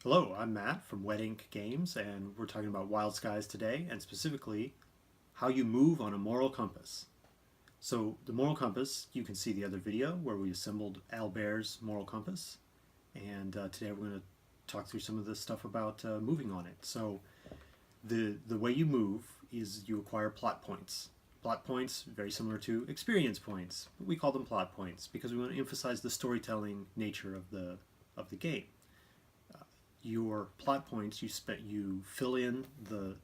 Hello, I'm Matt from Wet Ink Games, and we're talking about Wild Skies today, and specifically how you move on a moral compass. So, the moral compass, you can see the other video where we assembled Albert's moral compass, and today we're going to talk through some of the stuff about moving on it. So, the way you move is you acquire plot points. Plot points, very similar to experience points, but we call them plot points because we want to emphasize the storytelling nature of the game. Your plot points, you fill in the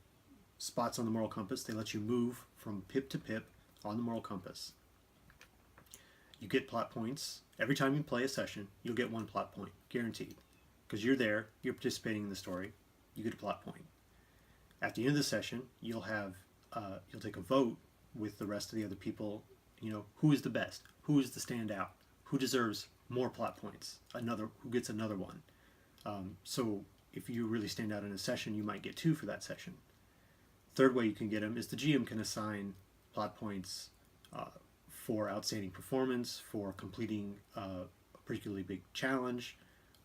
spots on the moral compass. They let you move from pip to pip on the moral compass. You get plot points every time you play a session. You'll get one plot point, guaranteed, because you're there, you're participating in the story. You get a plot point. At the end of the session, you'll take a vote with the rest of the other people. You know, who is the best, who is the standout, who deserves more plot points, who gets another one. So if you really stand out in a session, you might get 2 for that session. Third way you can get them is the GM can assign plot points for outstanding performance, for completing a particularly big challenge,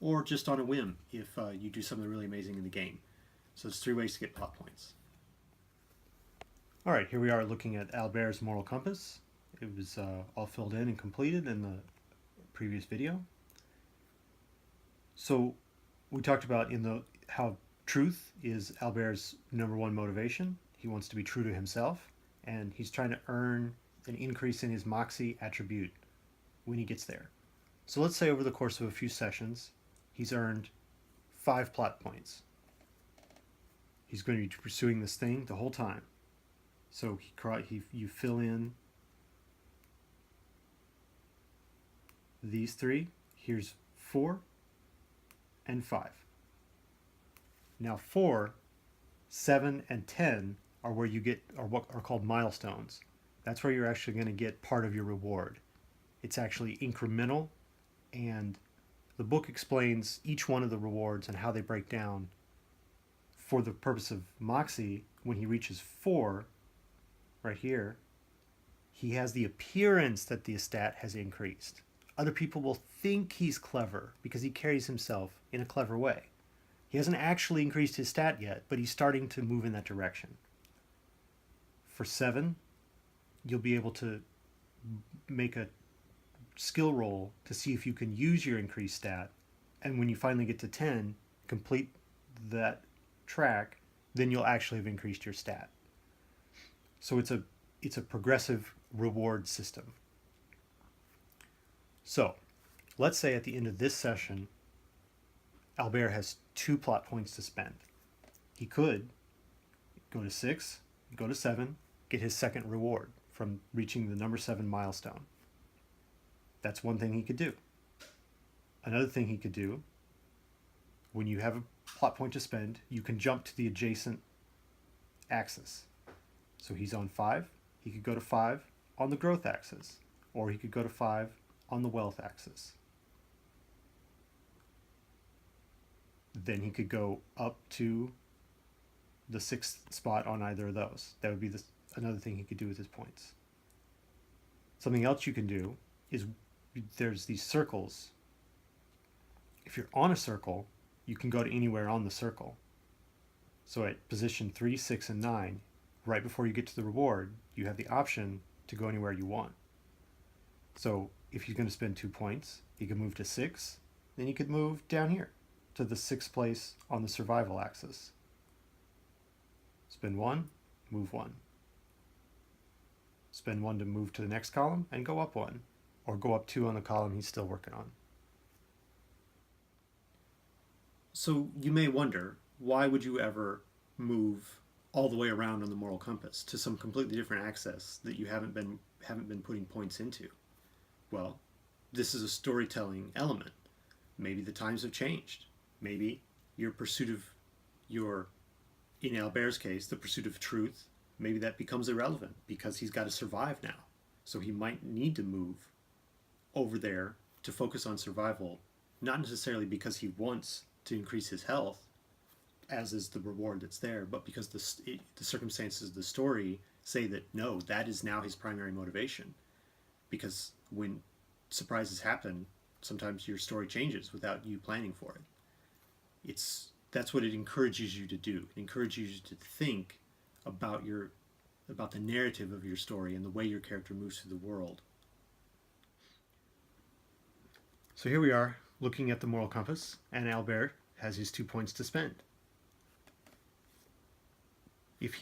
or just on a whim if you do something really amazing in the game. So there's 3 ways to get plot points. Alright, here we are looking at Albert's moral compass. It was all filled in and completed in the previous video. So we talked about how truth is Albert's #1 motivation. He wants to be true to himself, and he's trying to earn an increase in his moxie attribute when he gets there. So let's say over the course of a few sessions, he's earned 5 plot points. He's going to be pursuing this thing the whole time. So you fill in these 3. Here's 4 and 5. Now 4, 7, and 10 are where you are what are called milestones. That's where you're actually going to get part of your reward. It's actually incremental, and the book explains each one of the rewards and how they break down. For the purpose of Moxie, when he reaches 4, right here, he has the appearance that the stat has increased. Other people will think he's clever because he carries himself in a clever way. He hasn't actually increased his stat yet, but he's starting to move in that direction. For 7, you'll be able to make a skill roll to see if you can use your increased stat. And when you finally get to 10, complete that track, then you'll actually have increased your stat. So it's a progressive reward system. So let's say at the end of this session, Albert has 2 plot points to spend. He could go to 6, go to 7, get his second reward from reaching the number 7 milestone. That's one thing he could do. Another thing he could do, when you have a plot point to spend, you can jump to the adjacent axis. So he's on 5, he could go to 5 on the growth axis, or he could go to 5 on the wealth axis. Then he could go up to the 6th spot on either of those. That would be another thing he could do with his points. Something else you can do is there's these circles. If you're on a circle, you can go to anywhere on the circle. So at position 3, 6, and 9, right before you get to the reward, you have the option to go anywhere you want. So if he's going to spend 2 points, he could move to 6, then he could move down here to the 6th place on the survival axis. Spend 1, move 1. Spend 1 to move to the next column and go up 1, or go up 2 on the column he's still working on. So you may wonder, why would you ever move all the way around on the moral compass to some completely different axis that you haven't been putting points into? Well, this is a storytelling element. Maybe the times have changed. Maybe your pursuit of in Albert's case, the pursuit of truth, maybe that becomes irrelevant because he's got to survive now. So he might need to move over there to focus on survival, not necessarily because he wants to increase his health, as is the reward that's there, but because the circumstances of the story say that no, that is now his primary motivation. Because when surprises happen, sometimes your story changes without you planning for it. That's what it encourages you to do. It encourages you to think about the narrative of your story and the way your character moves through the world. So here we are looking at the moral compass, and Albert has his 2 points to spend. If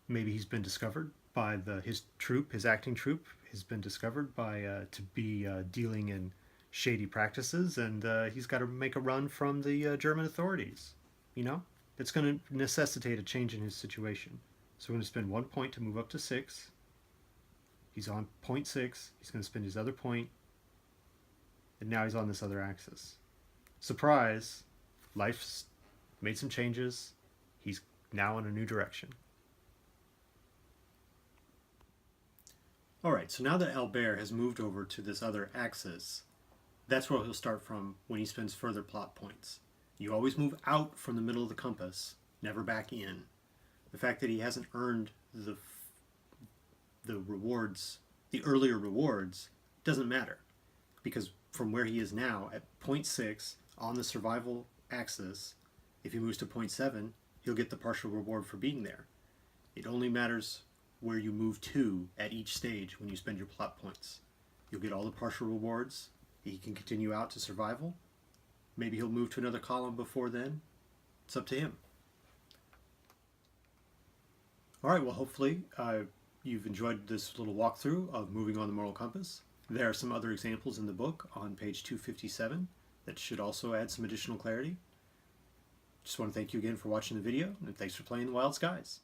maybe he's been discovered by his troupe, his acting troupe has been discovered by to be dealing in shady practices, and he's got to make a run from the German authorities. It's going to necessitate a change in his situation. So we're going to spend 1 point to move up to 6. He's on point 6. He's going to spend his other point, and now he's on this other axis. Surprise! Life's made some changes. He's now in a new direction. Alright, so now that Albert has moved over to this other axis, that's where he'll start from when he spends further plot points. You always move out from the middle of the compass, never back in. The fact that he hasn't earned the rewards, the earlier rewards, doesn't matter. Because from where he is now, at point 6, on the survival axis, if he moves to point 7, he'll get the partial reward for being there. It only matters where you move to at each stage when you spend your plot points. You'll get all the partial rewards. He can continue out to survival. Maybe he'll move to another column before then. It's up to him. Alright, well hopefully you've enjoyed this little walkthrough of moving on the moral compass. There are some other examples in the book on page 257 that should also add some additional clarity. Just want to thank you again for watching the video, and thanks for playing Wild Skies.